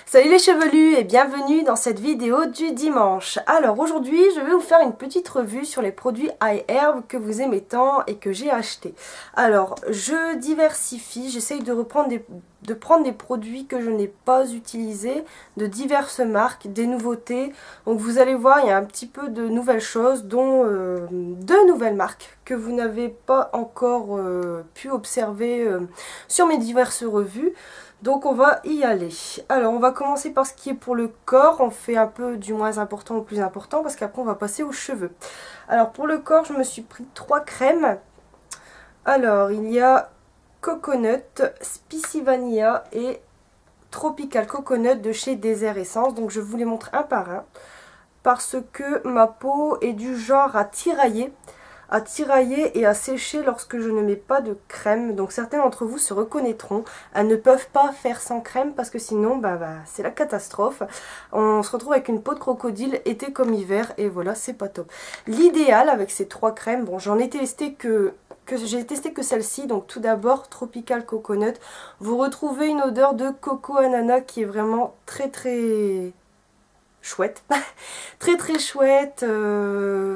Salut les chevelus et bienvenue dans cette vidéo du dimanche. Alors aujourd'hui je vais vous faire une petite revue sur les produits iHerb que vous aimez tant et que j'ai acheté. Alors je diversifie, j'essaye de prendre des produits que je n'ai pas utilisés, de diverses marques, des nouveautés. Donc vous allez voir, il y a un petit peu de nouvelles choses, dont deux nouvelles marques que vous n'avez pas encore pu observer sur mes diverses revues. Donc on va y aller. Alors on va commencer par ce qui est pour le corps. On fait un peu du moins important au plus important parce qu'après on va passer aux cheveux. Alors pour le corps je me suis pris 3 crèmes. Alors il y a Coconut, Spicy Vanilla et Tropical Coconut de chez Désert Essence. Donc je vous les montre un par un parce que ma peau est du genre à tirailler et à sécher lorsque je ne mets pas de crème. Donc certains d'entre vous se reconnaîtront. Elles ne peuvent pas faire sans crème parce que sinon c'est la catastrophe. On se retrouve avec une peau de crocodile été comme hiver et voilà, c'est pas top. L'idéal avec ces 3 crèmes, bon j'en ai testé que j'ai testé que celle-ci. Donc tout d'abord Tropical Coconut. Vous retrouvez une odeur de coco ananas qui est vraiment très chouette. Très chouette,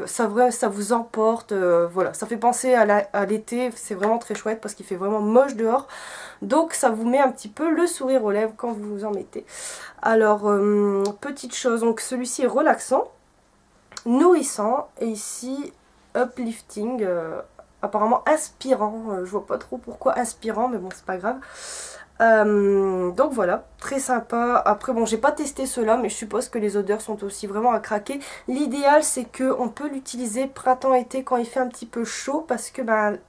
ça vous emporte, voilà, ça fait penser à l'été, c'est vraiment très chouette parce qu'il fait vraiment moche dehors, donc ça vous met un petit peu le sourire aux lèvres quand vous vous en mettez. Alors, petite chose, donc celui-ci est relaxant, nourrissant, et ici, uplifting, apparemment inspirant, je vois pas trop pourquoi inspirant, mais bon, c'est pas grave. Donc voilà, très sympa. Après bon, j'ai pas testé cela, mais je suppose que les odeurs sont aussi vraiment à craquer. L'idéal c'est que on peut l'utiliser printemps-été quand il fait un petit peu chaud, parce que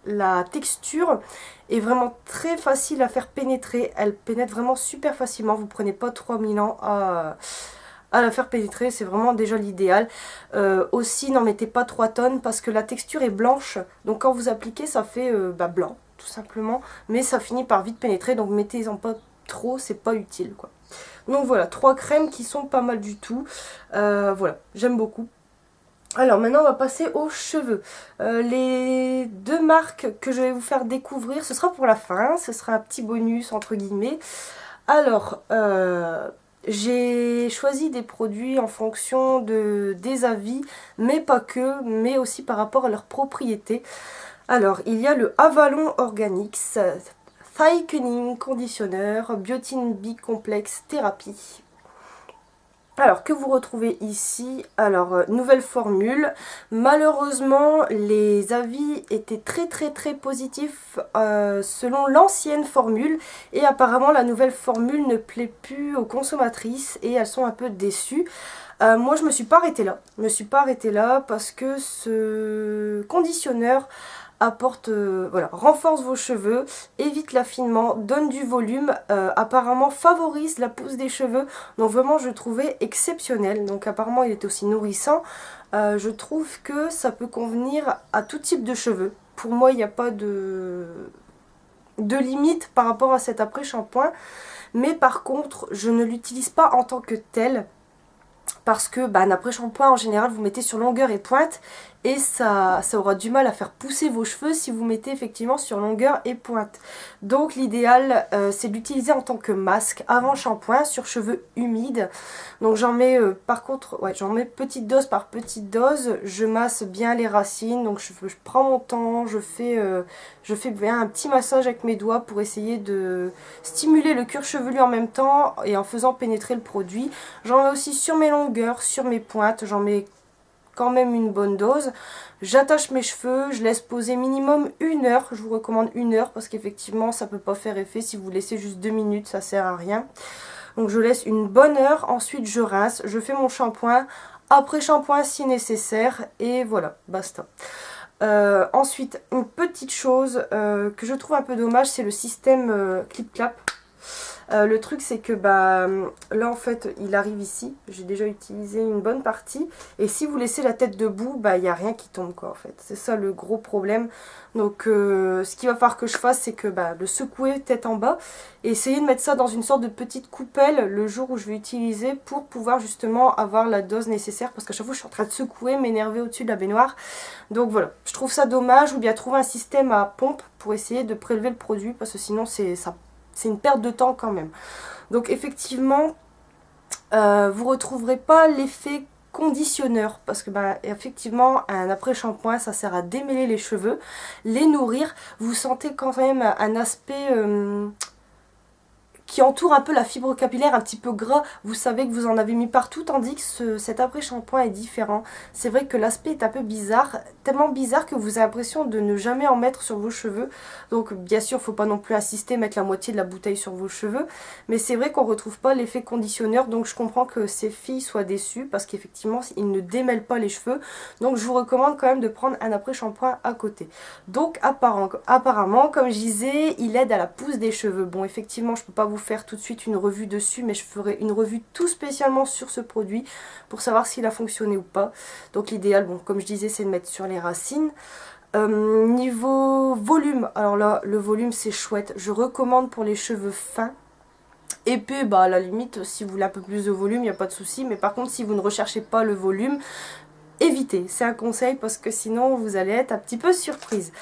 la texture est vraiment très facile à faire pénétrer. Elle pénètre vraiment super facilement. Vous prenez pas 3000 ans à la faire pénétrer, c'est vraiment déjà l'idéal. Aussi n'en mettez pas 3 tonnes parce que la texture est blanche, donc quand vous appliquez ça fait blanc tout simplement, mais ça finit par vite pénétrer, donc mettez-en pas trop, c'est pas utile quoi. Donc voilà, 3 crèmes qui sont pas mal du tout, voilà, j'aime beaucoup. Alors maintenant on va passer aux cheveux. Les 2 marques que je vais vous faire découvrir, ce sera pour la fin, ce sera un petit bonus entre guillemets. Alors, j'ai choisi des produits en fonction des avis, mais pas que, mais aussi par rapport à leurs propriétés. Alors, il y a le Avalon Organics Thickening Conditioner Biotin B Complex Thérapie. Alors, que vous retrouvez ici? Alors, nouvelle formule. Malheureusement, les avis étaient très positifs selon l'ancienne formule. Et apparemment, la nouvelle formule ne plaît plus aux consommatrices et elles sont un peu déçues. Moi, je me suis pas arrêtée là. Je me suis pas arrêtée là parce que ce conditionneur apporte, voilà, renforce vos cheveux, évite l'affinement, donne du volume, apparemment favorise la pousse des cheveux, donc vraiment je trouvais exceptionnel. Donc apparemment il est aussi nourrissant, je trouve que ça peut convenir à tout type de cheveux. Pour moi il n'y a pas de limite par rapport à cet après-shampoing, mais par contre je ne l'utilise pas en tant que tel. Parce que un après-shampoing en général vous mettez sur longueur et pointe et ça aura du mal à faire pousser vos cheveux si vous mettez effectivement sur longueur et pointe. Donc l'idéal c'est d'utiliser en tant que masque avant shampoing sur cheveux humides. Donc j'en mets par contre, ouais, j'en mets petite dose par petite dose, je masse bien les racines, donc je prends mon temps, je fais bien un petit massage avec mes doigts pour essayer de stimuler le cuir chevelu en même temps et en faisant pénétrer le produit. J'en mets aussi sur mes longueurs, sur mes pointes, j'en mets quand même une bonne dose. J'attache mes cheveux, je laisse poser minimum 1 heure, je vous recommande 1 heure parce qu'effectivement ça peut pas faire effet si vous laissez juste 2 minutes, ça sert à rien. Donc je laisse une bonne heure, ensuite je rince, je fais mon shampoing, après shampoing si nécessaire et voilà, basta. Ensuite, une petite chose que je trouve un peu dommage, c'est le système clip-clap. Le truc c'est que là en fait il arrive ici, j'ai déjà utilisé une bonne partie et si vous laissez la tête debout, il n'y a rien qui tombe quoi en fait, c'est ça le gros problème. Donc ce qu'il va falloir que je fasse c'est que le secouer tête en bas et essayer de mettre ça dans une sorte de petite coupelle le jour où je vais utiliser pour pouvoir justement avoir la dose nécessaire, parce qu'à chaque fois je suis en train de secouer, m'énerver au-dessus de la baignoire. Donc voilà, je trouve ça dommage, ou bien trouver un système à pompe pour essayer de prélever le produit parce que sinon c'est une perte de temps quand même. Donc effectivement Vous retrouverez pas l'effet conditionneur parce que bah, effectivement un après shampoing ça sert à démêler les cheveux, les nourrir. Vous sentez quand même un aspect qui entoure un peu la fibre capillaire, un petit peu gras, vous savez que vous en avez mis partout, tandis que cet après-shampoing est différent. C'est vrai que l'aspect est un peu bizarre, tellement bizarre que vous avez l'impression de ne jamais en mettre sur vos cheveux. Donc bien sûr, il ne faut pas non plus insister, mettre la moitié de la bouteille sur vos cheveux, mais c'est vrai qu'on ne retrouve pas l'effet conditionneur, donc je comprends que ces filles soient déçues, parce qu'effectivement, ils ne démêlent pas les cheveux. Donc je vous recommande quand même de prendre un après-shampoing à côté. Donc apparemment, comme je disais, il aide à la pousse des cheveux. Bon, effectivement, je ne peux pas vous faire tout de suite une revue dessus, mais je ferai une revue tout spécialement sur ce produit pour savoir s'il a fonctionné ou pas. Donc l'idéal, bon, comme je disais, c'est de mettre sur les racines. Niveau volume, alors là, le volume c'est chouette. Je recommande pour les cheveux fins. Épais, bah à la limite, si vous voulez un peu plus de volume, il n'y a pas de souci. Mais par contre, si vous ne recherchez pas le volume, évitez. C'est un conseil parce que sinon, vous allez être un petit peu surprise.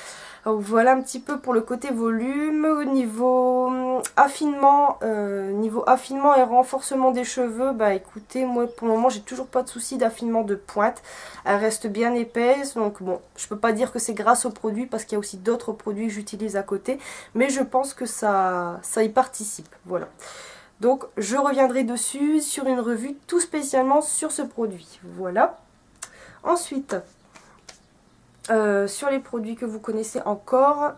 Donc voilà un petit peu pour le côté volume. Au niveau affinement, et renforcement des cheveux, bah écoutez, moi pour le moment j'ai toujours pas de souci d'affinement de pointe. Elle reste bien épaisse, donc bon, je peux pas dire que c'est grâce au produit parce qu'il y a aussi d'autres produits que j'utilise à côté, mais je pense que ça y participe, voilà. Donc je reviendrai dessus sur une revue tout spécialement sur ce produit, voilà. Ensuite, sur les produits que vous connaissez encore,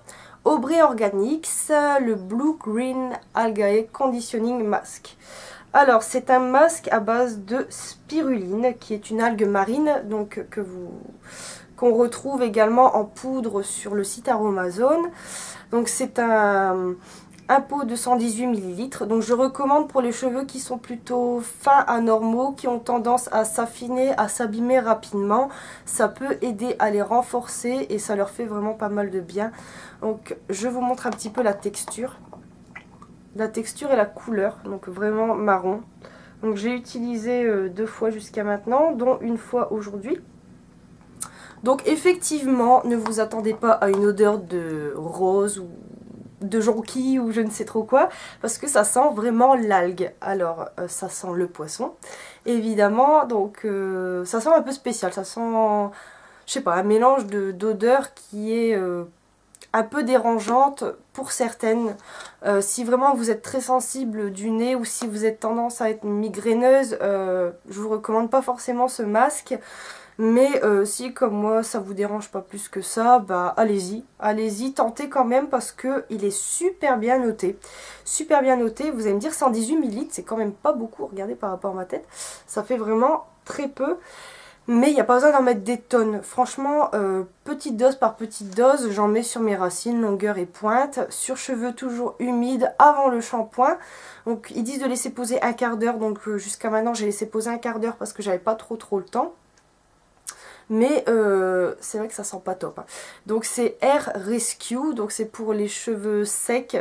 Aubrey Organics, le Blue Green Algae Conditioning Mask. Alors c'est un masque à base de spiruline qui est une algue marine donc qu'on retrouve également en poudre sur le site Aromazone. Donc c'est un pot de 118 ml. Donc je recommande pour les cheveux qui sont plutôt fins à normaux, qui ont tendance à s'affiner, à s'abîmer rapidement. Ça peut aider à les renforcer et ça leur fait vraiment pas mal de bien. Donc je vous montre un petit peu la texture. La texture et la couleur, donc vraiment marron. Donc j'ai utilisé 2 fois jusqu'à maintenant, dont une fois aujourd'hui. Donc effectivement, ne vous attendez pas à une odeur de rose ou de jonquille ou je ne sais trop quoi, parce que ça sent vraiment l'algue. Alors ça sent le poisson évidemment, donc ça sent un peu spécial, ça sent, je sais pas, un mélange d'odeurs qui est un peu dérangeante pour certaines. Si vraiment vous êtes très sensible du nez ou si vous êtes tendance à être migraineuse, je vous recommande pas forcément ce masque. Mais si comme moi ça vous dérange pas plus que ça, bah allez-y, tentez quand même parce que il est super bien noté. Super bien noté, vous allez me dire 118 ml, c'est quand même pas beaucoup, regardez par rapport à ma tête, ça fait vraiment très peu. Mais il n'y a pas besoin d'en mettre des tonnes. Franchement, petite dose par petite dose, j'en mets sur mes racines, longueur et pointe, sur cheveux toujours humides avant le shampoing. Donc ils disent de laisser poser un quart d'heure, donc jusqu'à maintenant j'ai laissé poser un quart d'heure parce que j'avais pas trop le temps. Mais c'est vrai que ça sent pas top. Hein. Donc c'est Hair Rescue, donc c'est pour les cheveux secs,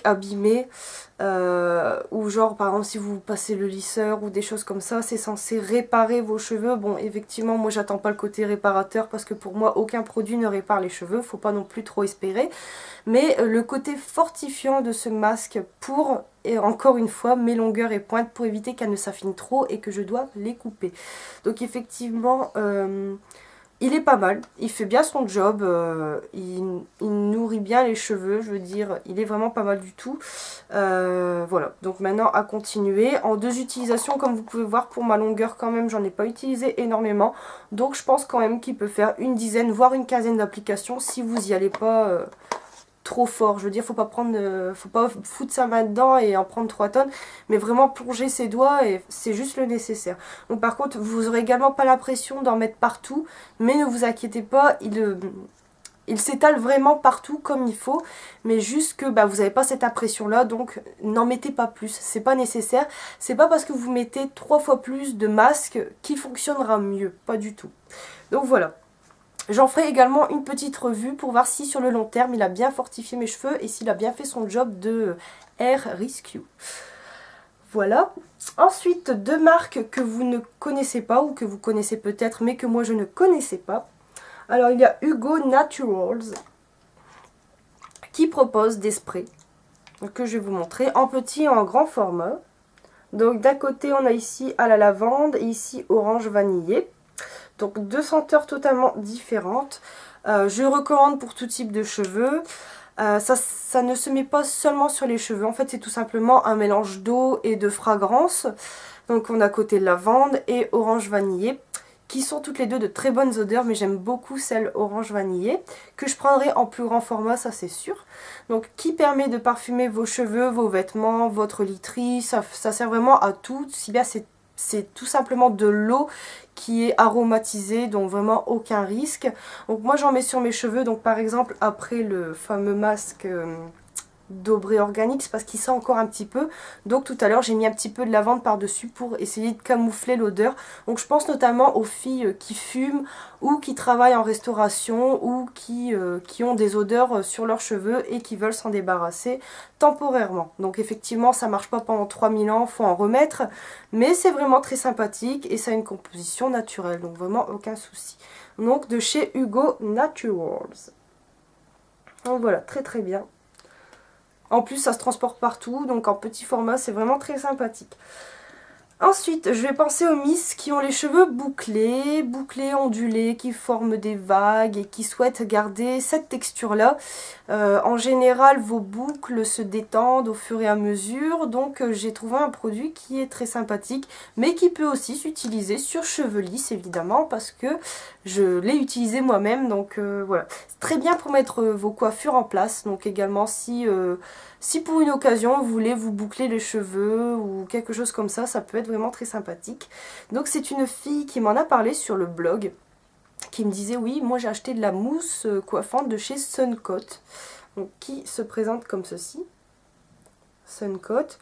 abîmés. Ou genre par exemple si vous passez le lisseur ou des choses comme ça, c'est censé réparer vos cheveux. Bon effectivement moi j'attends pas le côté réparateur parce que pour moi aucun produit ne répare les cheveux, faut pas non plus trop espérer. Mais le côté fortifiant de ce masque pour, et encore une fois, mes longueurs et pointes pour éviter qu'elles ne s'affinent trop et que je dois les couper. Donc effectivement, il est pas mal, il fait bien son job, il nourrit bien les cheveux, je veux dire, il est vraiment pas mal du tout. Voilà, donc maintenant à continuer. En 2 utilisations, comme vous pouvez voir, pour ma longueur quand même, j'en ai pas utilisé énormément. Donc je pense quand même qu'il peut faire une dizaine, voire une quinzaine d'applications si vous y allez pas trop fort. Je veux dire, faut pas foutre sa main dedans et en prendre 3 tonnes, mais vraiment plonger ses doigts et c'est juste le nécessaire. Donc par contre, vous aurez également pas l'impression d'en mettre partout, mais ne vous inquiétez pas, il s'étale vraiment partout comme il faut, mais juste que bah, vous n'avez pas cette impression là, donc n'en mettez pas plus, c'est pas nécessaire. C'est pas parce que vous mettez 3 fois plus de masque qu'il fonctionnera mieux, pas du tout. Donc voilà. J'en ferai également une petite revue pour voir si sur le long terme il a bien fortifié mes cheveux et s'il a bien fait son job de Hair Rescue. Voilà. Ensuite, 2 marques que vous ne connaissez pas ou que vous connaissez peut-être mais que moi je ne connaissais pas. Alors il y a Hugo Naturals qui propose des sprays que je vais vous montrer en petit et en grand format. Donc d'un côté on a ici à la lavande et ici orange vanillé. Donc deux senteurs totalement différentes. Je recommande pour tout type de cheveux. Ça ne se met pas seulement sur les cheveux, en fait c'est tout simplement un mélange d'eau et de fragrance. Donc on a côté lavande et orange vanillé, qui sont toutes les deux de très bonnes odeurs, mais j'aime beaucoup celle orange vanillé, que je prendrai en plus grand format, ça c'est sûr. Donc qui permet de parfumer vos cheveux, vos vêtements, votre literie, ça sert vraiment à tout, si bien c'est tout simplement de l'eau qui est aromatisée, donc vraiment aucun risque. Donc moi j'en mets sur mes cheveux, donc par exemple après le fameux masque d'Aubrey Organics parce qu'il sent encore un petit peu. Donc tout à l'heure j'ai mis un petit peu de lavande par dessus pour essayer de camoufler l'odeur. Donc je pense notamment aux filles qui fument ou qui travaillent en restauration ou qui ont des odeurs sur leurs cheveux et qui veulent s'en débarrasser temporairement. Donc effectivement ça marche pas pendant 3000 ans, faut en remettre, mais c'est vraiment très sympathique et ça a une composition naturelle, donc vraiment aucun souci. Donc de chez Hugo Naturals. Donc voilà, très très bien. En plus ça se transporte partout, donc en petit format c'est vraiment très sympathique. Ensuite je vais penser aux Miss qui ont les cheveux bouclés, ondulés, qui forment des vagues et qui souhaitent garder cette texture là. En général vos boucles se détendent au fur et à mesure, donc j'ai trouvé un produit qui est très sympathique, mais qui peut aussi s'utiliser sur cheveux lisses évidemment, parce que je l'ai utilisé moi-même, donc voilà. C'est très bien pour mettre vos coiffures en place, donc également si pour une occasion vous voulez vous boucler les cheveux ou quelque chose comme ça peut être vraiment très sympathique. Donc c'est une fille qui m'en a parlé sur le blog, qui me disait oui, moi j'ai acheté de la mousse coiffante de chez Suncoat, donc qui se présente comme ceci. Suncoat,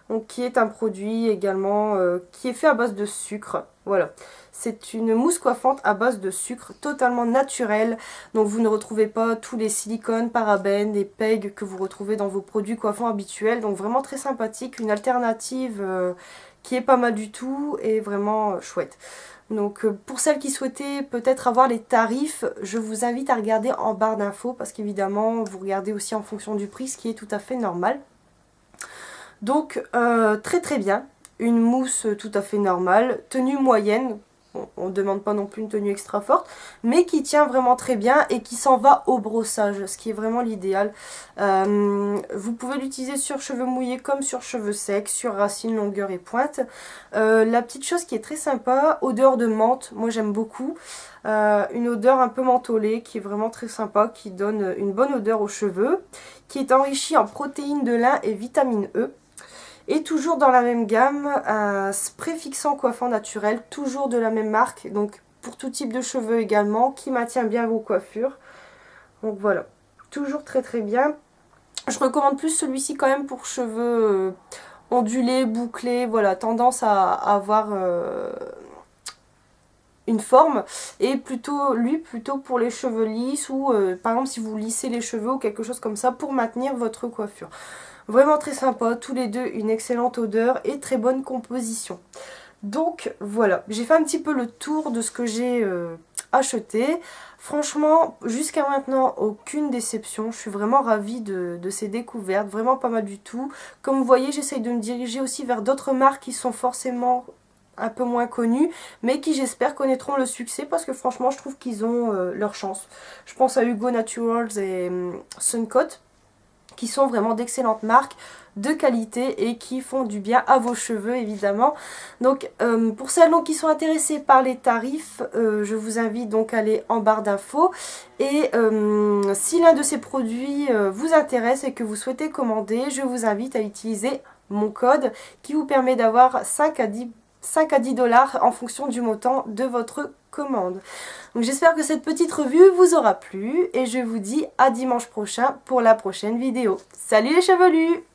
donc qui est un produit également qui est fait à base de sucre. Voilà, c'est une mousse coiffante à base de sucre totalement naturelle, donc vous ne retrouvez pas tous les silicones, parabènes et PEG que vous retrouvez dans vos produits coiffants habituels, donc vraiment très sympathique, une alternative qui est pas mal du tout et vraiment chouette. Donc pour celles qui souhaitaient peut-être avoir les tarifs, je vous invite à regarder en barre d'infos, parce qu'évidemment vous regardez aussi en fonction du prix, ce qui est tout à fait normal. Donc très très bien, une mousse tout à fait normale, tenue moyenne, bon, on ne demande pas non plus une tenue extra forte, mais qui tient vraiment très bien et qui s'en va au brossage, ce qui est vraiment l'idéal. Vous pouvez l'utiliser sur cheveux mouillés comme sur cheveux secs, sur racines, longueur et pointe. La petite chose qui est très sympa, odeur de menthe, moi j'aime beaucoup. Une odeur un peu mentholée qui est vraiment très sympa, qui donne une bonne odeur aux cheveux, qui est enrichie en protéines de lin et vitamine E. Et toujours dans la même gamme, un spray fixant coiffant naturel, toujours de la même marque, donc pour tout type de cheveux également, qui maintient bien vos coiffures. Donc voilà, toujours très très bien. Je recommande plus celui-ci quand même pour cheveux ondulés, bouclés, voilà, tendance à avoir une forme, et plutôt pour les cheveux lisses ou par exemple si vous lissez les cheveux ou quelque chose comme ça pour maintenir votre coiffure. Vraiment très sympa, tous les deux une excellente odeur et très bonne composition. Donc voilà, j'ai fait un petit peu le tour de ce que j'ai acheté. Franchement, jusqu'à maintenant, aucune déception. Je suis vraiment ravie de ces découvertes, vraiment pas mal du tout. Comme vous voyez, j'essaye de me diriger aussi vers d'autres marques qui sont forcément un peu moins connues, mais qui j'espère connaîtront le succès, parce que franchement je trouve qu'ils ont leur chance. Je pense à Hugo Naturals et Suncoat, qui sont vraiment d'excellentes marques de qualité et qui font du bien à vos cheveux évidemment. Donc pour celles donc, qui sont intéressées par les tarifs, je vous invite donc à aller en barre d'infos, et si l'un de ces produits vous intéresse et que vous souhaitez commander, je vous invite à utiliser mon code qui vous permet d'avoir 5 à 10 $ en fonction du montant de votre commande. Donc j'espère que cette petite revue vous aura plu et je vous dis à dimanche prochain pour la prochaine vidéo. Salut les chevelus!